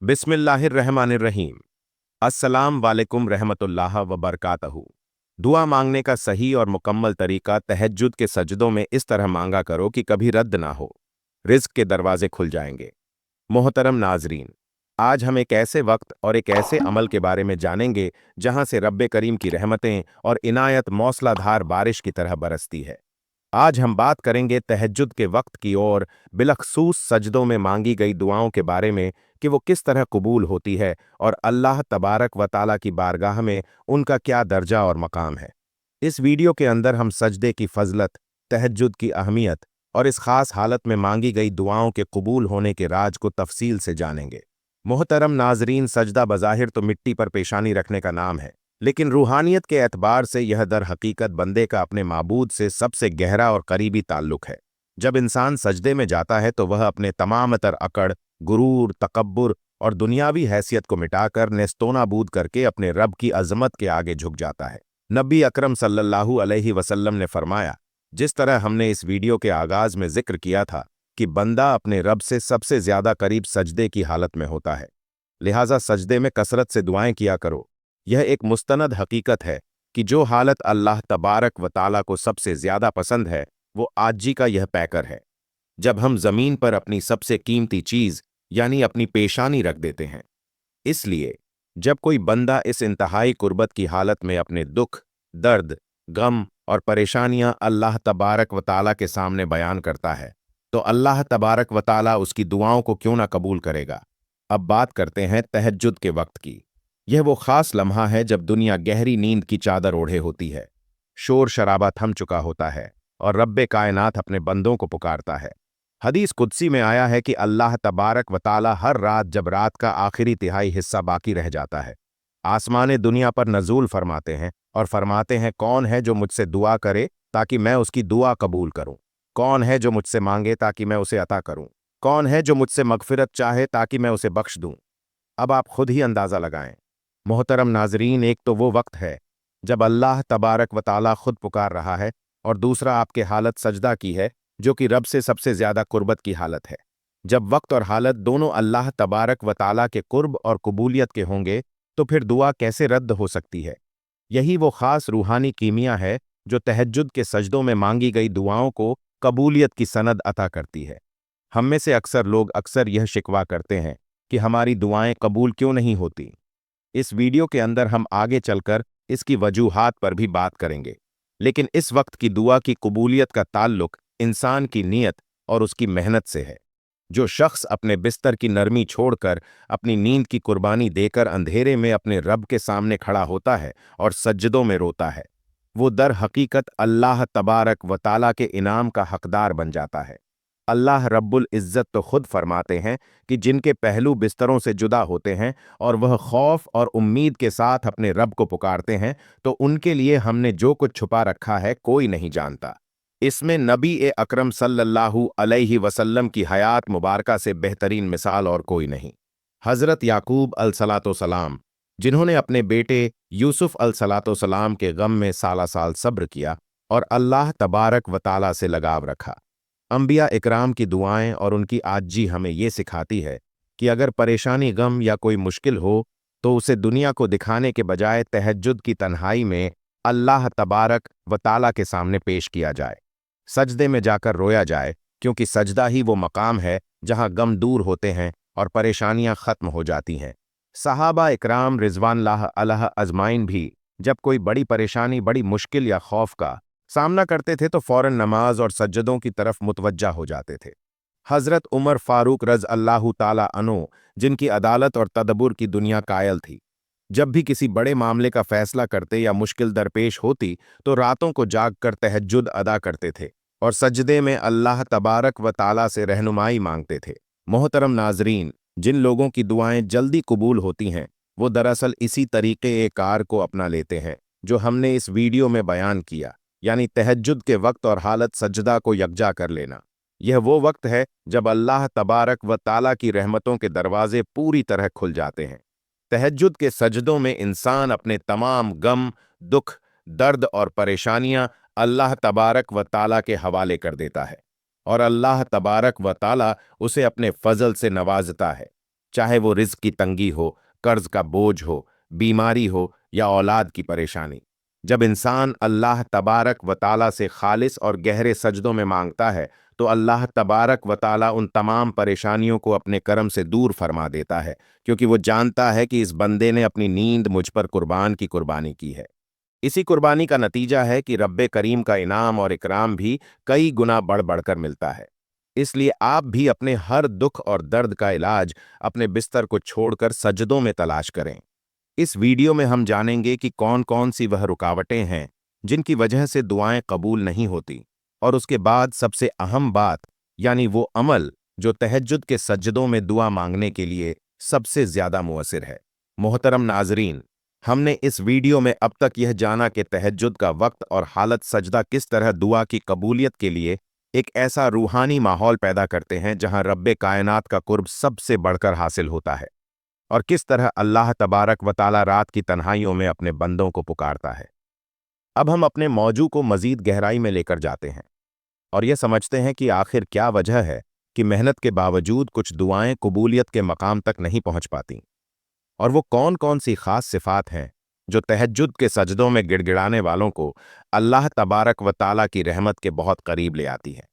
बिस्मिल्लाहिर्रहमानिर्रहीम। अस्सलाम वालेकुम रहमतुल्लाह व बरकातहू। दुआ मांगने का सही और मुकम्मल तरीका तहज्जुद के सजदों में इस तरह मांगा करो कि कभी रद्द ना हो, रिज़्क के दरवाजे खुल जाएंगे। मोहतरम नाजरीन, आज हम एक ऐसे वक्त और एक ऐसे अमल के बारे में जानेंगे जहां से रब्बे करीम की रहमतें और इनायत मौसलाधार बारिश की तरह बरसती है। आज हम बात करेंगे तहज्जुद के वक्त की और बिलखसूस सजदों में मांगी गई दुआओं के बारे में कि वो किस तरह कबूल होती है और अल्लाह तबारक व ताला की बारगाह में उनका क्या दर्जा और मकाम है। इस वीडियो के अंदर हम सजदे की फजलत, तहज्जुद की अहमियत और इस खास हालत में मांगी गई दुआओं के कबूल होने के राज को तफसील से जानेंगे। मोहतरम नाजरीन, सजदा बज़ाहिर तो मिट्टी पर पेशानी रखने का नाम है, लेकिन रूहानियत के एतबार से यह दर हकीकत बंदे का अपने माबूद से सबसे गहरा और करीबी ताल्लुक है। जब इंसान सजदे में जाता है तो वह अपने तमाम तर अकड़, गुरूर, तकब्बुर और दुनियावी हैसियत को मिटाकर नेस्तोनाबूद करके अपने रब की अजमत के आगे झुक जाता है। नबी अकरम सल्लल्लाहु अलैहि वसल्लम ने फरमाया, जिस तरह हमने इस वीडियो के आगाज में जिक्र किया था कि बंदा अपने रब से सबसे ज्यादा करीब सजदे की हालत में होता है, लिहाजा सजदे में कसरत से दुआएं किया करो। यह एक मुस्तनद हकीकत है कि जो हालत अल्लाह तबारक व ताला को सबसे ज्यादा पसंद है वो आजी का यह पैकर है, जब हम जमीन पर अपनी सबसे कीमती चीज यानी अपनी पेशानी रख देते हैं। इसलिए जब कोई बंदा इस इंतहाई कुर्बत की हालत में अपने दुख, दर्द, गम और परेशानियां अल्लाह तबारक व ताला के सामने बयान करता है तो अल्लाह तबारक व ताला उसकी दुआओं को क्यों ना कबूल करेगा। अब बात करते हैं तहज्जुद के वक्त की। यह वो खास लम्हा है जब दुनिया गहरी नींद की चादर ओढ़े होती है, शोर शराबा थम चुका होता है और रब्बे कायनात अपने बंदों को पुकारता है। हदीस कुदसी में आया है कि अल्लाह तबारक व ताला हर रात जब रात का आखिरी तिहाई हिस्सा बाकी रह जाता है, आसमाने दुनिया पर नजूल फरमाते हैं और फरमाते हैं, कौन है जो मुझसे दुआ करे ताकि मैं उसकी दुआ कबूल करूं, कौन है जो मुझसे मांगे ताकि मैं उसे अता करूं, कौन है जो मुझसे मगफिरत चाहे ताकि मैं उसे बख्श दूं। अब आप खुद ही अंदाजा लगाएं। मोहतरम नाजरीन, एक तो वो वक्त है जब अल्लाह तबारक व ताला खुद पुकार रहा है और दूसरा आपके हालत सजदा की है जो कि रब से सबसे ज्यादा कुर्बत की हालत है। जब वक्त और हालत दोनों अल्लाह तबारक व ताला के कुर्ब और कबूलियत के होंगे तो फिर दुआ कैसे रद्द हो सकती है। यही वो खास रूहानी कीमिया है जो तहज्जुद के सजदों में मांगी गई दुआओं को कबूलियत की सनद अता करती है। हम में से अक्सर लोग यह शिकवा करते हैं कि हमारी दुआएं कबूल क्यों नहीं होती। इस वीडियो के अंदर हम आगे चलकर इसकी वजूहात पर भी बात करेंगे, लेकिन इस वक्त की दुआ की कबूलियत का ताल्लुक इंसान की नीयत और उसकी मेहनत से है। जो शख्स अपने बिस्तर की नरमी छोड़कर अपनी नींद की कुर्बानी देकर अंधेरे में अपने रब के सामने खड़ा होता है और सज्जदों में रोता है, वो दर हकीकत अल्लाह तबारक व ताला के इनाम का हकदार बन जाता है। अल्लाह रब्बुल इज़्ज़त तो खुद फरमाते हैं कि जिनके पहलू बिस्तरों से जुदा होते हैं और वह खौफ और उम्मीद के साथ अपने रब को पुकारते हैं तो उनके लिए हमने जो कुछ छुपा रखा है कोई नहीं जानता। इसमें नबी ए अकरम सल्लल्लाहु अलैहि वसल्लम की हयात मुबारका से बेहतरीन मिसाल और कोई नहीं। हज़रत याकूब अलसलातो सलाम, जिन्होंने अपने बेटे यूसुफ अलसलातो सलाम के गम में साला साल सब्र किया और अल्लाह तबारक व ताला से लगाव रखा। अंबिया इकराम की दुआएं और उनकी आजी हमें ये सिखाती है कि अगर परेशानी, गम या कोई मुश्किल हो तो उसे दुनिया को दिखाने के बजाय तहज्जुद की तन्हाई में अल्लाह तबारक व ताला के सामने पेश किया जाए, सजदे में जाकर रोया जाए, क्योंकि सजदा ही वो मकाम है जहां गम दूर होते हैं और परेशानियां खत्म हो जाती हैं। सहाबा इकराम रिजवानुल्लाह अलैहि अजमाइन भी जब कोई बड़ी परेशानी, बड़ी मुश्किल या खौफ का सामना करते थे तो फौरन नमाज और सज्जदों की तरफ मुतवज्जा हो जाते थे। हजरत उमर फारूक रज़ अल्लाहु ताला अन्हु, जिनकी अदालत और तदब्बुर की दुनिया कायल थी, जब भी किसी बड़े मामले का फैसला करते या मुश्किल दरपेश होती तो रातों को जागकर तहज्जुद अदा करते थे और सजदे में अल्लाह तबारक व ताला से रहनुमाई मांगते थे। मोहतरम नाजरीन, जिन लोगों की दुआएं जल्दी कबूल होती हैं वो दरअसल इसी तरीके ए कार को अपना लेते हैं जो हमने इस वीडियो में बयान किया, यानी तहज्जुद के वक्त और हालत सजदा को यकजा कर लेना। यह वो वक्त है जब अल्लाह तबारक व ताला की रहमतों के दरवाजे पूरी तरह खुल जाते हैं। तहज्जुद के सजदों में इंसान अपने तमाम गम, दुख, दर्द और परेशानियां अल्लाह तबारक व ताला के हवाले कर देता है और अल्लाह तबारक व ताला उसे अपने फजल से नवाजता है। चाहे वो रिज्क की तंगी हो, कर्ज का बोझ हो, बीमारी हो या औलाद की परेशानी। जब इंसान अल्लाह तबारक व ताला से खालिस और गहरे सजदों में मांगता है तो अल्लाह तबारक व ताला उन तमाम परेशानियों को अपने करम से दूर फरमा देता है, क्योंकि वो जानता है कि इस बंदे ने अपनी नींद मुझ पर कुर्बान की कुर्बानी की है। इसी कुर्बानी का नतीजा है कि रब्बे करीम का इनाम और इकराम भी कई गुना बढ़ बढ़कर मिलता है। इसलिए आप भी अपने हर दुख और दर्द का इलाज अपने बिस्तर को छोड़कर सजदों में तलाश करें। इस वीडियो में हम जानेंगे कि कौन कौन सी वह रुकावटें हैं जिनकी वजह से दुआएं कबूल नहीं होती, और उसके बाद सबसे अहम बात यानी वो अमल जो तहज्जुद के सजदों में दुआ मांगने के लिए सबसे ज्यादा मुअस्सिर है। मोहतरम नाजरीन, हमने इस वीडियो में अब तक यह जाना कि तहज्जुद का वक्त और हालत सजदा किस तरह दुआ की कबूलियत के लिए एक ऐसा रूहानी माहौल पैदा करते हैं जहां रब्बे कायनात का कुर्ब सबसे बढ़कर हासिल होता है, और किस तरह अल्लाह तबारक व ताला रात की तन्हाइयों में अपने बंदों को पुकारता है। अब हम अपने मौजू को मजीद गहराई में लेकर जाते हैं और यह समझते हैं कि आखिर क्या वजह है कि मेहनत के बावजूद कुछ दुआएं कबूलियत के मकाम तक नहीं पहुंच पाती, और वो कौन कौन सी खास सिफात हैं जो तहज्जुद के सजदों में गिड़गिड़ाने वालों को अल्लाह तबारक व ताला की रहमत के बहुत करीब ले आती है।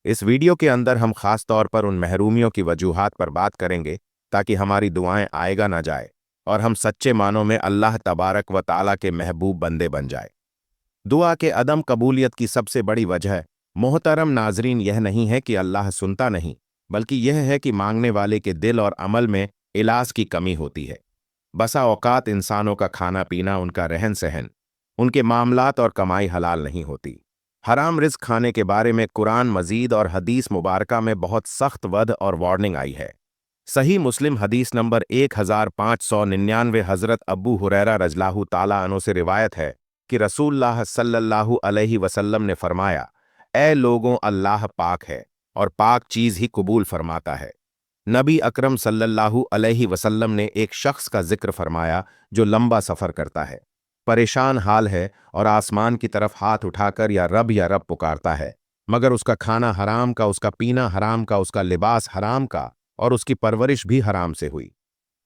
इस वीडियो के अंदर हम खास तौर पर उन महरूमियों की वजूहात पर बात करेंगे ताकि हमारी दुआएं आएगा ना जाए और हम सच्चे मानों में अल्लाह तबारक व ताला के महबूब बंदे बन जाए। दुआ के अदम कबूलियत की सबसे बड़ी वजह मोहतरम नाजरीन यह नहीं है कि अल्लाह सुनता नहीं, बल्कि यह है कि मांगने वाले के दिल और अमल में इलाज की कमी होती है। बसा औकात इंसानों का खाना पीना, उनका रहन सहन, उनके मामलात और कमाई हलाल नहीं होती। हराम रिज़्क खाने के बारे में कुरान मजीद और हदीस मुबारका में बहुत सख्त वद और वार्निंग आई है। सही मुस्लिम हदीस नंबर 1599 हज़रत अब्बू हुरैरा रज़ियल्लाहु ताला अन्हु से रिवायत है कि रसूलुल्लाह सल्लल्लाहु अलैहि वसल्लम ने फरमाया, ए लोगों, अल्लाह पाक है और पाक चीज़ ही कबूल फरमाता है। नबी अकरम सल्लल्लाहु अलैहि वसल्लम ने एक शख्स का जिक्र फरमाया जो लंबा सफ़र करता है, परेशान हाल है और आसमान की तरफ हाथ उठाकर या रब पुकारता है, मगर उसका खाना हराम का, उसका पीना हराम का, उसका लिबास हराम का और उसकी परवरिश भी हराम से हुई।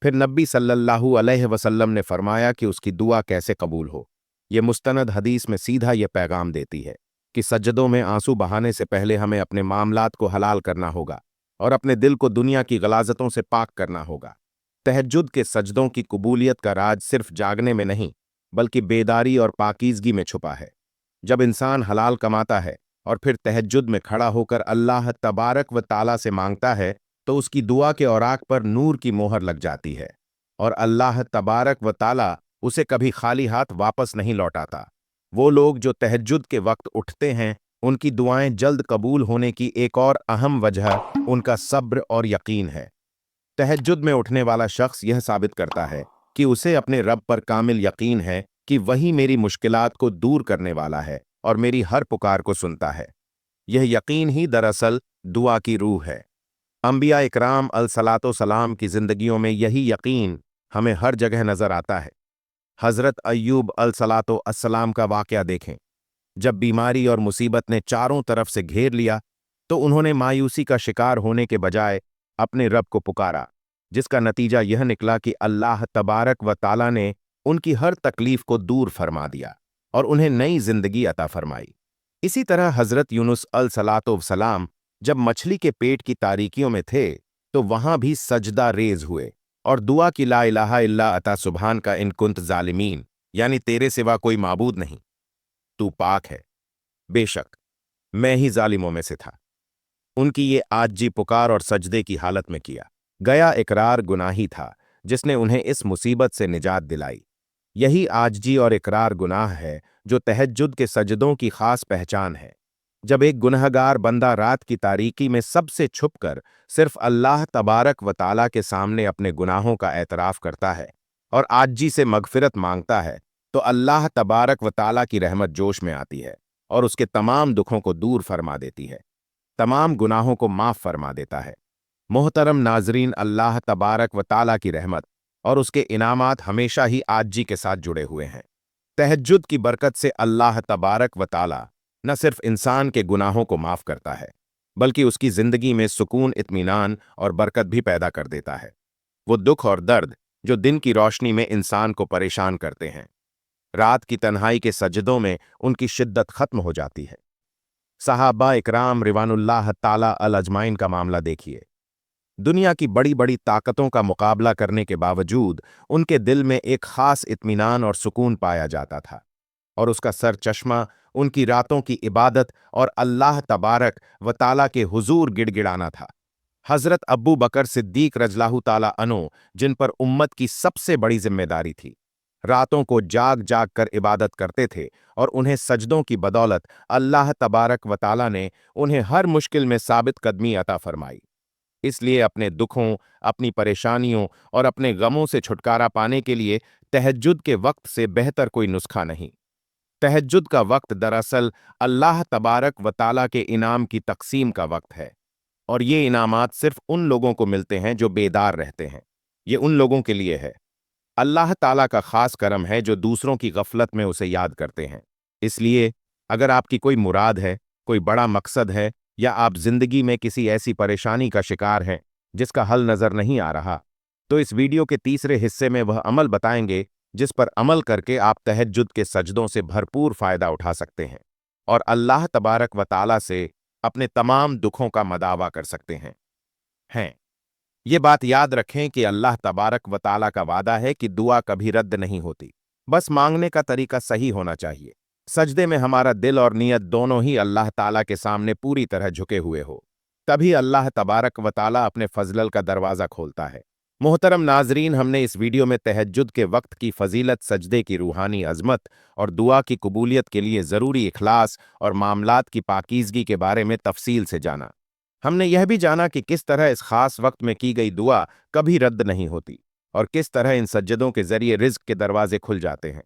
फिर नबी सल्लल्लाहु अलैहि वसल्लम ने फरमाया कि उसकी दुआ कैसे कबूल हो। ये मुस्तनद हदीस में सीधा ये पैगाम देती है कि सज्जदों में आंसू बहाने से पहले हमें अपने मामलात को हलाल करना होगा और अपने दिल को दुनिया की गलाजतों से पाक करना होगा। तहज्जुद के सजदों की कबूलियत का राज सिर्फ जागने में नहीं, बल्कि बेदारी और पाकीज़गी में छुपा है। जब इंसान हलाल कमाता है और फिर तहज्जुद में खड़ा होकर अल्लाह तबारक व ताला से मांगता है तो उसकी दुआ के औराक पर नूर की मोहर लग जाती है और अल्लाह तबारक व ताला उसे कभी खाली हाथ वापस नहीं लौटाता। वो लोग जो तहज्जुद के वक्त उठते हैं, उनकी दुआएं जल्द कबूल होने की एक और अहम वजह उनका सब्र और यकीन है। तहज्जुद में उठने वाला शख्स यह साबित करता है कि उसे अपने रब पर कामिल यकीन है कि वही मेरी मुश्किलात को दूर करने वाला है और मेरी हर पुकार को सुनता है। यह यकीन ही दरअसल दुआ की रूह है। अंबिया इकराम अलसलातो सलाम की जिंदगियों में यही यकीन हमें हर जगह नजर आता है। हजरत अय्यूब अलसलातो अस्सलाम का वाकया देखें। जब बीमारी और मुसीबत ने चारों तरफ से घेर लिया तो उन्होंने मायूसी का शिकार होने के बजाय अपने रब को पुकारा, जिसका नतीजा यह निकला कि अल्लाह तबारक व ताला ने उनकी हर तकलीफ को दूर फरमा दिया और उन्हें नई जिंदगी अता फरमाई। इसी तरह हजरत यूनुस अलसलातो सलाम जब मछली के पेट की तारीकियों में थे तो वहां भी सजदा रेज हुए और दुआ की ला इलाहा इल्ला अता सुबहान का इन कुंत जालिमीन, यानी तेरे सिवा कोई माबूद नहीं, तू पाक है, बेशक मैं ही जालिमों में से था। उनकी ये आजी पुकार और सजदे की हालत में किया गया इकरार गुनाही था जिसने उन्हें इस मुसीबत से निजात दिलाई। यही आजजी और इकरार गुनाह है जो तहज्जुद के सजदों की खास पहचान है। जब एक गुनहगार बंदा रात की तारीकी में सबसे छुपकर सिर्फ अल्लाह तबारक व ताला के सामने अपने गुनाहों का एतराफ करता है और आजजी से मगफिरत मांगता है तो अल्लाह तबारक व ताला की रहमत जोश में आती है और उसके तमाम दुखों को दूर फरमा देती है, तमाम गुनाहों को माफ फरमा देता है। मोहतरम नाजरीन, अल्लाह तबारक व ताला की रहमत और उसके इनामात हमेशा ही आजजी के साथ जुड़े हुए हैं। तहज्जुद की बरकत से अल्लाह तबारक व ताला न सिर्फ इंसान के गुनाहों को माफ करता है, बल्कि उसकी जिंदगी में सुकून, इत्मीनान और बरकत भी पैदा कर देता है। वो दुख और दर्द जो दिन की रोशनी में इंसान को परेशान करते हैं, रात की तन्हाई के सजदों में उनकी शिद्दत खत्म हो जाती है। सहाबा इकराम रिवानुल्लाह ताला अल अजमाइन का मामला देखिए। दुनिया की बड़ी बड़ी ताकतों का मुकाबला करने के बावजूद उनके दिल में एक खास इत्मीनान और सुकून पाया जाता था, और उसका सर चश्मा उनकी रातों की इबादत और अल्लाह तबारक व ताला के हुजूर गिड़गिड़ाना था। हजरत अब्बू बकर सिद्दीक रजलाहु ताला अनो, जिन पर उम्मत की सबसे बड़ी जिम्मेदारी थी, रातों को जाग जाग कर इबादत करते थे, और उन्हें सजदों की बदौलत अल्लाह तबारक व ताला ने उन्हें हर मुश्किल में साबित कदमी अता फरमाई। इसलिए अपने दुखों, अपनी परेशानियों और अपने गमों से छुटकारा पाने के लिए तहज्जुद के वक्त से बेहतर कोई नुस्खा नहीं। तहज्जुद का वक्त दरअसल अल्लाह तबारक व ताला के इनाम की तकसीम का वक्त है, और ये इनामात सिर्फ उन लोगों को मिलते हैं जो बेदार रहते हैं। ये उन लोगों के लिए है। अल्लाह ताला का खास करम है जो दूसरों की गफलत में उसे याद करते हैं। इसलिए अगर आपकी कोई मुराद है, कोई बड़ा मकसद है, या आप जिंदगी में किसी ऐसी परेशानी का शिकार हैं जिसका हल नजर नहीं आ रहा, तो इस वीडियो के तीसरे हिस्से में वह अमल बताएंगे जिस पर अमल करके आप तहज्जुद के सजदों से भरपूर फायदा उठा सकते हैं और अल्लाह तबारक व ताला से अपने तमाम दुखों का मदावा कर सकते हैं। ये बात याद रखें कि अल्लाह तबारक व ताला का वादा है कि दुआ कभी रद्द नहीं होती, बस मांगने का तरीका सही होना चाहिए। सजदे में हमारा दिल और नीयत दोनों ही अल्लाह ताला के सामने पूरी तरह झुके हुए हो, तभी अल्लाह तबारक व ताला अपने फजलल का दरवाज़ा खोलता है। मोहतरम नाजरीन, हमने इस वीडियो में तहज्जुद के वक्त की फजीलत, सजदे की रूहानी अजमत और दुआ की कबूलियत के लिए ज़रूरी इखलास और मामलात की पाकीज़गी के बारे में तफसील से जाना। हमने यह भी जाना कि किस तरह इस खास वक्त में की गई दुआ कभी रद्द नहीं होती, और किस तरह इन सज्जदों के जरिए रिज्क के दरवाजे खुल जाते हैं।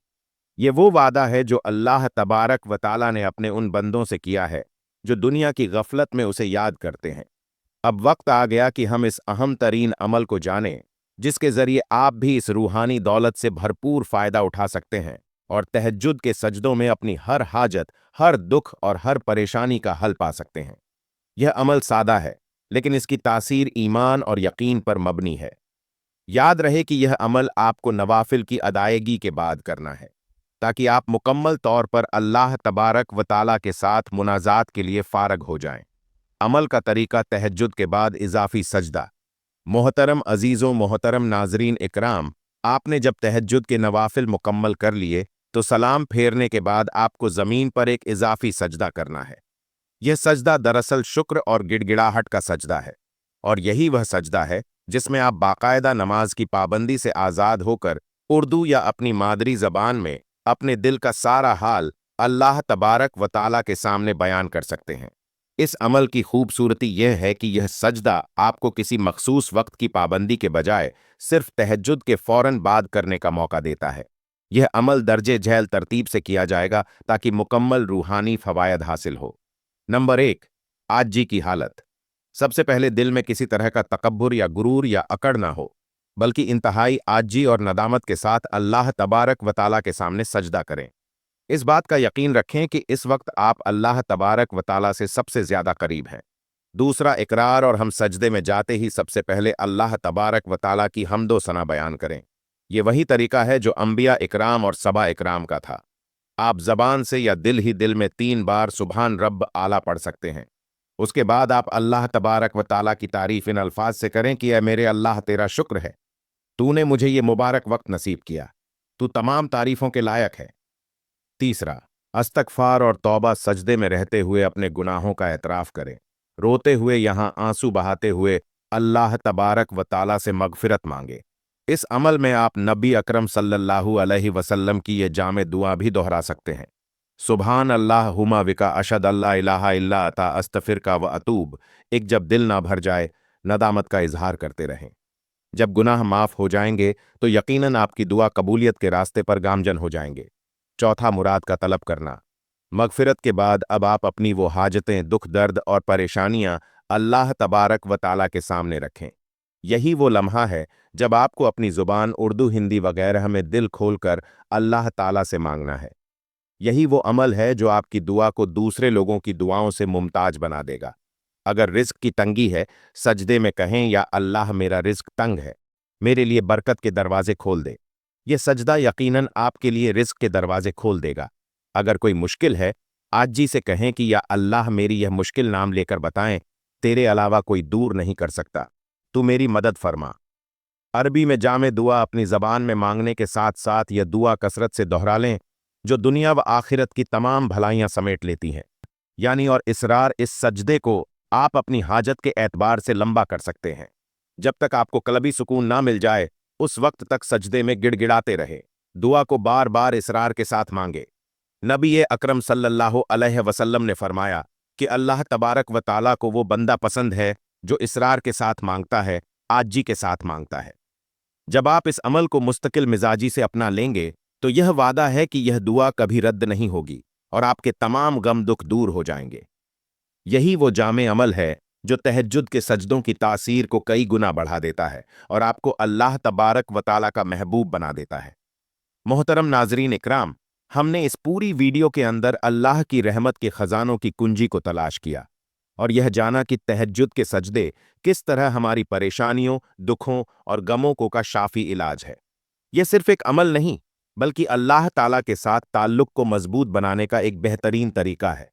ये वो वादा है जो अल्लाह तबारक व ताला ने अपने उन बंदों से किया है जो दुनिया की गफलत में उसे याद करते हैं। अब वक्त आ गया कि हम इस अहम तरीन अमल को जानें जिसके जरिए आप भी इस रूहानी दौलत से भरपूर फायदा उठा सकते हैं और तहज्जुद के सजदों में अपनी हर हाजत, हर दुख और हर परेशानी का हल पा सकते हैं। यह अमल सादा है, लेकिन इसकी तासीर ईमान और यकीन पर मबनी है। याद रहे कि यह अमल आपको नवाफिल की अदायगी के बाद करना है, ताकि आप मुकम्मल तौर पर अल्लाह तबारक व ताला के साथ मुनाजात के लिए फारग हो जाएं। अमल का तरीका तहज्जुद के बाद इजाफी सजदा। मोहतरम अजीज़ों, मोहतरम नाजरीन इकराम, आपने जब तहज्जुद के नवाफिल मुकम्मल कर लिए तो सलाम फेरने के बाद आपको ज़मीन पर एक इजाफी सजदा करना है। यह सजदा दरअसल शुक्र और गिड़गिड़ाहट का सजदा है, और यही वह सजदा है जिसमें आप बाकायदा नमाज की पाबंदी से आज़ाद होकर उर्दू या अपनी मादरी ज़बान में अपने दिल का सारा हाल अल्लाह तबारक व ताला के सामने बयान कर सकते हैं। इस अमल की खूबसूरती यह है कि यह सजदा आपको किसी मखसूस वक्त की पाबंदी के बजाय सिर्फ तहज्जुद के फौरन बाद करने का मौका देता है। यह अमल दर्जे झैल तरतीब से किया जाएगा ताकि मुकम्मल रूहानी फवायद हासिल हो। नंबर 1, आजी की हालत। सबसे पहले दिल में किसी तरह का तकब्बुर या गुरूर या अकड़ ना हो, बल्कि इंतहाई आजी और नदामत के साथ अल्लाह तबारक व ताला के सामने सजदा करें। इस बात का यकीन रखें कि इस वक्त आप अल्लाह तबारक व ताला से सबसे ज्यादा करीब हैं। दूसरा, इकरार, और हम सजदे में जाते ही सबसे पहले अल्लाह तबारक व ताला की हम्दो सना बयान करें। ये वही तरीका है जो अंबिया इकराम और सबा इकराम का था। आप जबान से या दिल ही दिल में 3 बार सुभान रब्ब आला पढ़ सकते हैं। उसके बाद आप अल्लाह तबारक व ताला की तारीफ इन अल्फाज से करें कि ऐ मेरे अल्लाह, तेरा शुक्र है, तूने मुझे ये मुबारक वक्त नसीब किया, तू तमाम तारीफों के लायक है। तीसरा, अस्तगफार और तौबा। सजदे में रहते हुए अपने गुनाहों का एतराफ करें, रोते हुए यहां आंसू बहाते हुए अल्लाह तबारक व ताला से मगफिरत मांगे। इस अमल में आप नबी अकरम सल्लल्लाहु अलैहि वसल्लम की ये जामे दुआ भी दोहरा सकते हैं। सुभान अल्लाह हुमा विका अशद अल्ला इलाहा इल्ला अता अस्तफिर का व अतूब। एक, जब दिल ना भर जाए, नदामत का इजहार करते रहें। जब गुनाह माफ हो जाएंगे तो यकीनन आपकी दुआ कबूलियत के रास्ते पर गामजन हो जाएंगे। चौथा, मुराद का तलब करना। मगफिरत के बाद अब आप अपनी वो हाजतें, दुख दर्द और परेशानियां अल्लाह तबारक व ताला के सामने रखें। यही वो लम्हा है जब आपको अपनी जुबान उर्दू, हिंदी वगैरह में दिल खोलकर अल्लाह ताला से मांगना है। यही वो अमल है जो आपकी दुआ को दूसरे लोगों की दुआओं से मुमताज बना देगा। अगर रिज्क की तंगी है, सजदे में कहें, या अल्लाह मेरा रिज्क तंग है। मेरे लिए बरकत के दरवाजे खोल दे। यह सजदा यकीनन आपके लिए रिस्क के दरवाजे खोल देगा। अगर कोई मुश्किल है, आजी से कहें कि या अल्लाह मेरी यह मुश्किल नाम लेकर बताएं, तेरे अलावा कोई दूर नहीं कर सकता, तू मेरी मदद फरमा। अरबी में जामे दुआ अपनी ज़बान में मांगने के साथ साथ यह दुआ कसरत से दोहरा लें, जो दुनिया व आखिरत की तमाम भलाइयां समेट लेती हैं। यानी और इसरार इस सजदे को आप अपनी हाजत के एतबार से लंबा कर सकते हैं। जब तक आपको कलबी सुकून ना मिल जाए, उस वक्त तक सजदे में गिड़गिड़ाते रहे। दुआ को बार बार इसरार के साथ मांगे। नबी अकरम सल्लल्लाहु अलैहि वसल्लम ने फरमाया कि अल्लाह तबारक व ताला को वो बंदा पसंद है जो इसरार के साथ मांगता है, आजी के साथ मांगता है। जब आप इस अमल को मुस्तकिल मिजाजी से अपना लेंगे, तो यह वादा है कि यह दुआ कभी रद्द नहीं होगी और आपके तमाम गम दुख दूर हो जाएंगे। यही वो जामे अमल है जो तहज्जुद के सजदों की तासीर को कई गुना बढ़ा देता है और आपको अल्लाह तबारक व ताला का महबूब बना देता है। मोहतरम नाजरीन इकराम, हमने इस पूरी वीडियो के अंदर अल्लाह की रहमत के खजानों की कुंजी को तलाश किया और यह जाना कि तहज्जुद के सजदे किस तरह हमारी परेशानियों, दुखों और गमों को का शाफी इलाज है। यह सिर्फ एक अमल नहीं, बल्कि अल्लाह ताला के साथ ताल्लुक को मजबूत बनाने का एक बेहतरीन तरीका है।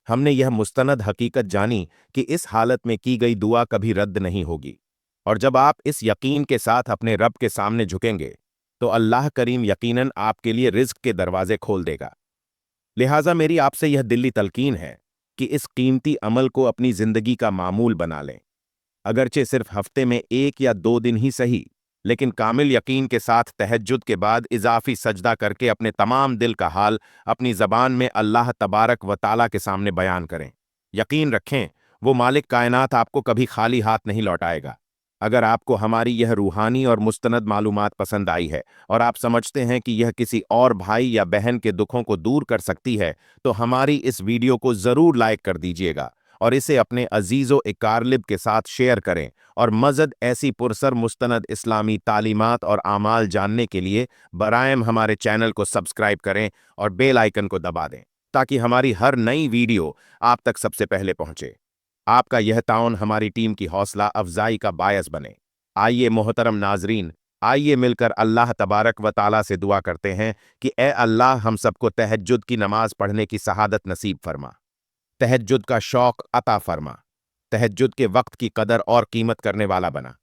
हमने यह मुस्तनद हकीकत जानी कि इस हालत में की गई दुआ कभी रद्द नहीं होगी, और जब आप इस यकीन के साथ अपने रब के सामने झुकेंगे, तो अल्लाह करीम यकीनन आपके लिए रिज्क के दरवाजे खोल देगा। लिहाजा मेरी आपसे यह दिली तलकीन है कि इस कीमती अमल को अपनी जिंदगी का मामूल बना लें। अगरचे सिर्फ हफ्ते में 1 या 2 दिन ही सही, लेकिन कामिल यकीन के साथ तहज्जुद के बाद इजाफी सजदा करके अपने तमाम दिल का हाल अपनी ज़बान में अल्लाह तबारक व ताला के सामने बयान करें। यकीन रखें, वो मालिक कायनात आपको कभी खाली हाथ नहीं लौटाएगा। अगर आपको हमारी यह रूहानी और मुस्तनद मालूमात पसंद आई है और आप समझते हैं कि यह किसी और भाई या बहन के दुखों को दूर कर सकती है, तो हमारी इस वीडियो को ज़रूर लाइक कर दीजिएगा और इसे अपने अजीज़ो इकारलिब के साथ शेयर करें। और मज़द ऐसी पुरसर मुस्तनद इस्लामी तालीमात और आमाल जानने के लिए बराएम हमारे चैनल को सब्सक्राइब करें और बेल आइकन को दबा दें, ताकि हमारी हर नई वीडियो आप तक सबसे पहले पहुंचे। आपका यह ताउन हमारी टीम की हौसला अफजाई का बायस बने। आइए मोहतरम नाजरीन, आइए मिलकर अल्लाह तबारक व ताला से दुआ करते हैं कि ए अल्लाह, हम सबको तहज्जुद की नमाज पढ़ने की शहादत नसीब फरमा, तहज्जुद का शौक अता फरमा, तहज्जुद के वक्त की कदर और कीमत करने वाला बना।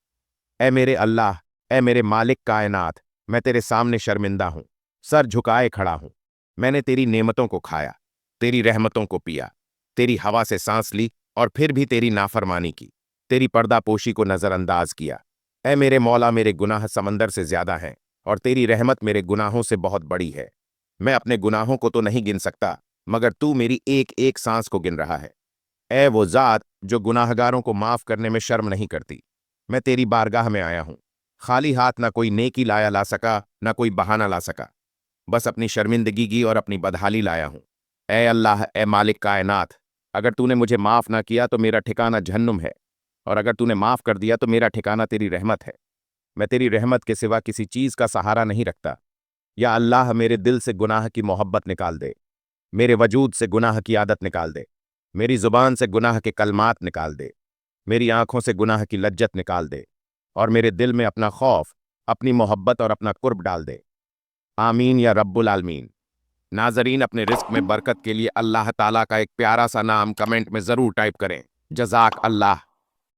ए मेरे अल्लाह, ए मेरे मालिक कायनात, मैं तेरे सामने शर्मिंदा हूँ, सर झुकाए खड़ा हूँ। मैंने तेरी नेमतों को खाया, तेरी रहमतों को पिया, तेरी हवा से सांस ली और फिर भी तेरी नाफरमानी की, तेरी पर्दापोशी को नजरअंदाज किया। ए मेरे मौला, मेरे गुनाह समंदर से ज्यादा हैं और तेरी रहमत मेरे गुनाहों से बहुत बड़ी है। मैं अपने गुनाहों को तो नहीं गिन सकता, मगर तू मेरी एक एक सांस को गिन रहा है। ए वो जात जो गुनाहगारों को माफ करने में शर्म नहीं करती, मैं तेरी बारगाह में आया हूं। खाली हाथ ना कोई नेकी लाया ला सका, ना कोई बहाना ला सका, बस अपनी शर्मिंदगी की और अपनी बदहाली लाया हूं। ए अल्लाह, ए मालिक कायनात, अगर तूने मुझे माफ ना किया तो मेरा ठिकाना जहन्नुम है, और अगर तूने माफ कर दिया तो मेरा ठिकाना तेरी रहमत है। मैं तेरी रहमत के सिवा किसी चीज का सहारा नहीं रखता। या अल्लाह, मेरे दिल से गुनाह की मोहब्बत निकाल दे, मेरे वजूद से गुनाह की आदत निकाल दे, मेरी जुबान से गुनाह के कलमात निकाल दे, मेरी आंखों से गुनाह की लज्जत निकाल दे, और मेरे दिल में अपना खौफ, अपनी मोहब्बत और अपना कुर्ब डाल दे। आमीन या रब्बुल आलमीन। नाजरीन, अपने रिस्क में बरकत के लिए अल्लाह ताला का एक प्यारा सा नाम कमेंट में ज़रूर टाइप करें। जज़ाक अल्लाह।